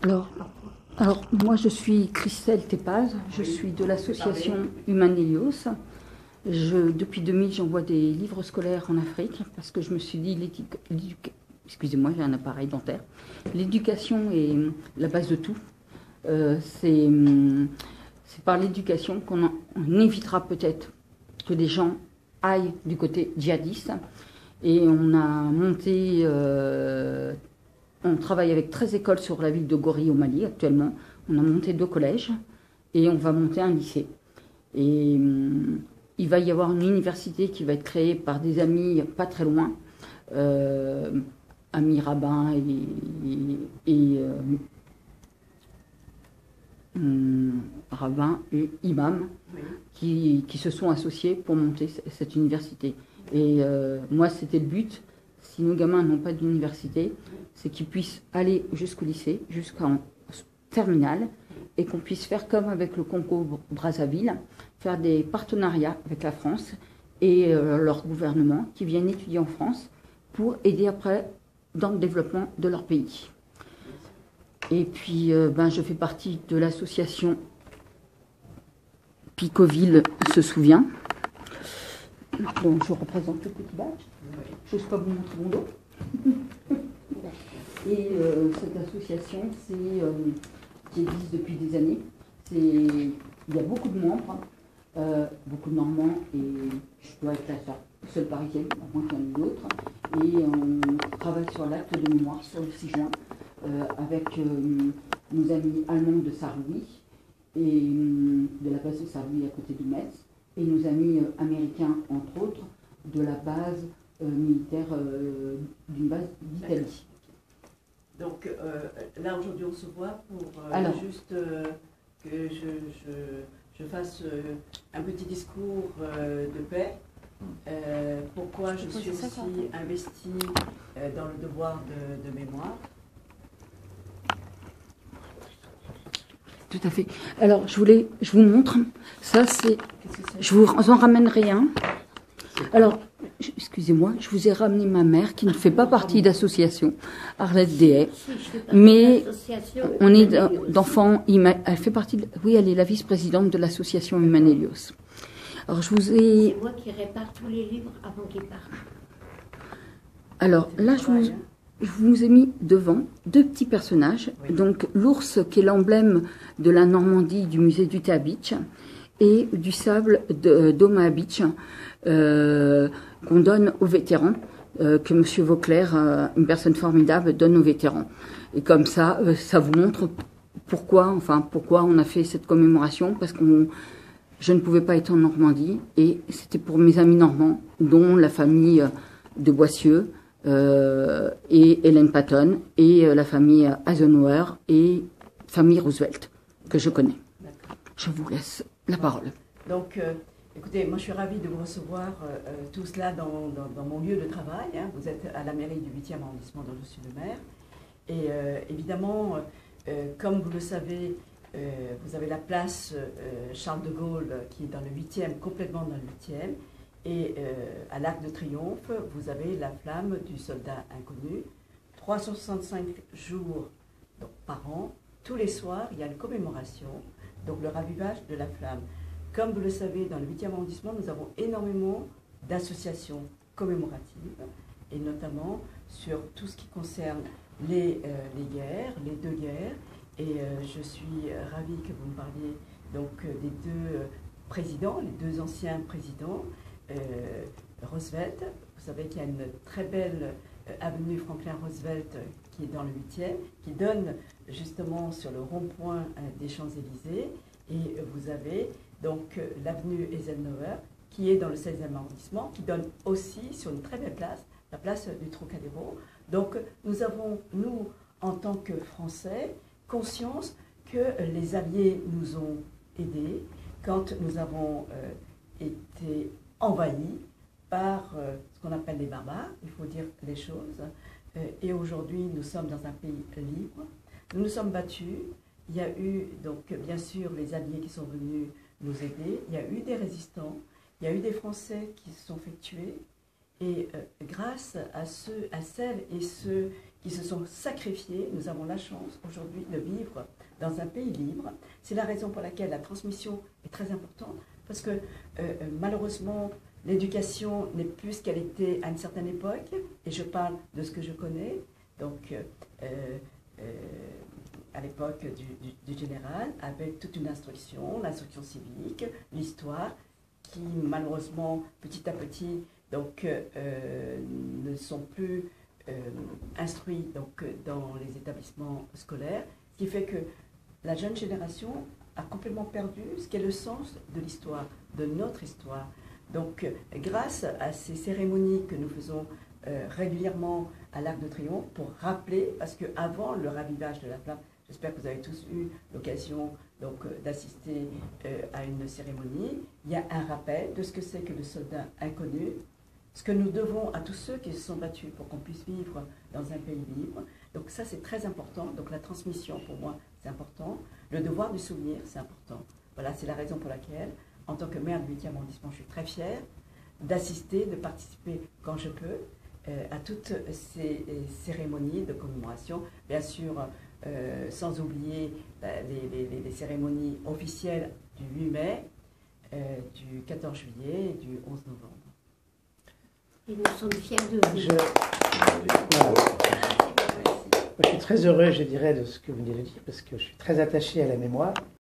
Alors, moi je suis Christelle Tepaz, je suis de l'association Humanelios. Depuis 2000, j'envoie des livres scolaires en Afrique parce que je me suis dit, excusez-moi, j'ai un appareil dentaire. L'éducation est la base de tout. C'est par l'éducation qu'on évitera peut-être que des gens aillent du côté djihadiste. Et on a monté, on travaille avec 13 écoles sur la ville de Gori au Mali actuellement. On a monté 2 collèges et on va monter un lycée. Et il va y avoir une université qui va être créée par des amis pas très loin, amis rabbins rabbins et imams qui se sont associés pour monter cette université. Et moi, c'était le but. Si nos gamins n'ont pas d'université, c'est qu'ils puissent aller jusqu'au lycée, jusqu'en terminale, et qu'on puisse faire comme avec le Congo-Brazzaville, faire des partenariats avec la France et leur gouvernement qui viennent étudier en France pour aider après dans le développement de leur pays. Et puis, je fais partie de l'association Picoville se souvient. Donc, je représente le petit badge. Je n'ose pas vous montrer mon dos. Et cette association, qui existe depuis des années, il y a beaucoup de membres, beaucoup de Normands, et je dois être la seule parisienne, à moins qu'il y en ait d'autres. Et on travaille sur l'acte de mémoire, sur le 6 juin, avec nos amis allemands de Sarrelouis, et de la base de Sarrelouis à côté de Metz, et nos amis américains, entre autres, de la base militaire d'une base d'Italie. Donc là aujourd'hui on se voit pour juste que je fasse un petit discours de paix. Pourquoi je suis aussi investie dans le devoir de mémoire. Tout à fait. Alors je vous montre, ça c'est, je vous en ramènerai un. Alors, excusez-moi, je vous ai ramené ma mère qui ne fait pas partie d'association, Arlette Dehay, mais on est d'enfants, elle fait partie, oui, elle est la vice-présidente de l'association Humanelios. Alors je vous ai... C'est moi qui répare tous les livres avant qu'ils partent. Alors là, je vous ai mis devant 2 petits personnages, oui. Donc l'ours qui est l'emblème de la Normandie du musée du Thé Beach et du sable d'Omaha Beach, qu'on donne aux vétérans, que M. Vauclair, une personne formidable, donne aux vétérans. Et comme ça, ça vous montre pourquoi on a fait cette commémoration, parce que je ne pouvais pas être en Normandie, et c'était pour mes amis normands, dont la famille de Boissieu, et Hélène Patton, et la famille Eisenhower, et famille Roosevelt, que je connais. Je vous laisse la parole. Donc, écoutez, moi je suis ravie de vous recevoir tout cela dans mon lieu de travail. Hein. Vous êtes à la mairie du 8e arrondissement dont je suis le maire. Et évidemment, comme vous le savez, vous avez la place Charles de Gaulle qui est dans le 8e, complètement dans le 8e. Et à l'Arc de Triomphe, vous avez la flamme du soldat inconnu. 365 jours donc, par an, tous les soirs, il y a une commémoration, donc le ravivage de la flamme. Comme vous le savez, dans le 8e arrondissement, nous avons énormément d'associations commémoratives, et notamment sur tout ce qui concerne les guerres, les 2 guerres. Et je suis ravie que vous me parliez donc, des 2 présidents, les 2 anciens présidents. Roosevelt, vous savez qu'il y a une très belle avenue Franklin Roosevelt qui est dans le 8e, qui donne justement sur le rond-point des Champs-Élysées, et vous avez donc l'avenue Eisenhower qui est dans le 16e arrondissement, qui donne aussi sur une très belle place, la place du Trocadéro. Donc nous avons, nous, en tant que Français, conscience que les Alliés nous ont aidés quand nous avons été envahis par ce qu'on appelle les barbares, il faut dire les choses. Et aujourd'hui, nous sommes dans un pays libre. Nous nous sommes battus. Il y a eu, donc, bien sûr, les Alliés qui sont venus nous aider. Il y a eu des résistants. Il y a eu des Français qui se sont fait tuer. Et grâce à celles et ceux qui se sont sacrifiés. Nous avons la chance aujourd'hui de vivre dans un pays libre. C'est la raison pour laquelle la transmission est très importante, parce que malheureusement, l'éducation n'est plus ce qu'elle était à une certaine époque, et je parle de ce que je connais. Donc, à l'époque du général, avec toute une instruction, l'instruction civique, l'histoire, qui malheureusement, petit à petit, donc, ne sont plus instruits donc, dans les établissements scolaires, ce qui fait que la jeune génération a complètement perdu ce qu'est le sens de l'histoire, de notre histoire. Donc, grâce à ces cérémonies que nous faisons régulièrement à l'Arc de Triomphe, pour rappeler, parce qu'avant le ravivage de la flamme, j'espère que vous avez tous eu l'occasion d'assister à une cérémonie, il y a un rappel de ce que c'est que le soldat inconnu, ce que nous devons à tous ceux qui se sont battus pour qu'on puisse vivre dans un pays libre. Donc ça, c'est très important. Donc la transmission, pour moi, c'est important. Le devoir du souvenir, c'est important. Voilà, c'est la raison pour laquelle, en tant que maire du 8e arrondissement, je suis très fière d'assister, de participer quand je peux à toutes ces cérémonies de commémoration. Bien sûr, sans oublier les cérémonies officielles du 8 mai, du 14 juillet et du 11 novembre. Et nous sommes fiers de vous. Je suis très heureux, je dirais, de ce que vous venez de dire, parce que je suis très attaché à la mémoire.